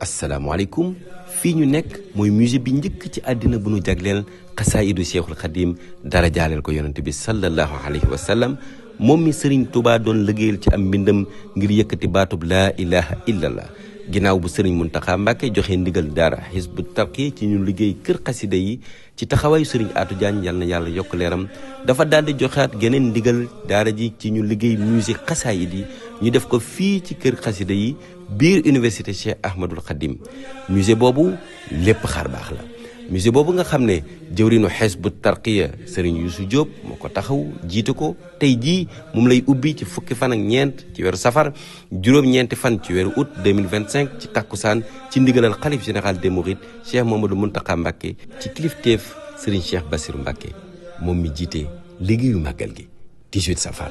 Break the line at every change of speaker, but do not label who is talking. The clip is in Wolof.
asalaamaaleykum fii ñu nekk mooy musée bi njëkk ci àddina bu nu jagleel xasaayidu Cheikhul Khadim dara jaaleel ko yonent bi sallallahu alayhi wa sallam moom mi Serigne Touba doon liggéeyal ci am mbindam ngir yëkkati baatub laa ilaha illallah ginnaaw bu Serigne Mountakha Mbacké joxe ndigal daara Hizbut Tarqiyyah ci ñu liggéey kër xasida yi ci taxawaayu Serigne Atou Diagne yal na yàlla yokk leeram dafa daldi joxaat geneen ndigal daara ji ci ñu liggéey musée xasaayid yi ñu def ko fii ci kër xasida yi biir université Cheikh Ahmadul Khadim musée boobu lépp xar baax la musée boobu nga xam ne jëwriñu Hizbut Tarqiyyah Serigne Youssou Diop moo ko taxaw jiite ko tey jii moom lay ubbi ci fukki fan ak ñeent ci weeru safar juróom-ñeenti fan ci weeru août 2025 ci takkusaan ci ndigalal xalif général des mourides Cheikh Mamadou Mountakha Mbacké ci kilifteef Serigne Cheikh Bassirou Mbacké moom mi jiite liggéeyu màggal gi 18 safar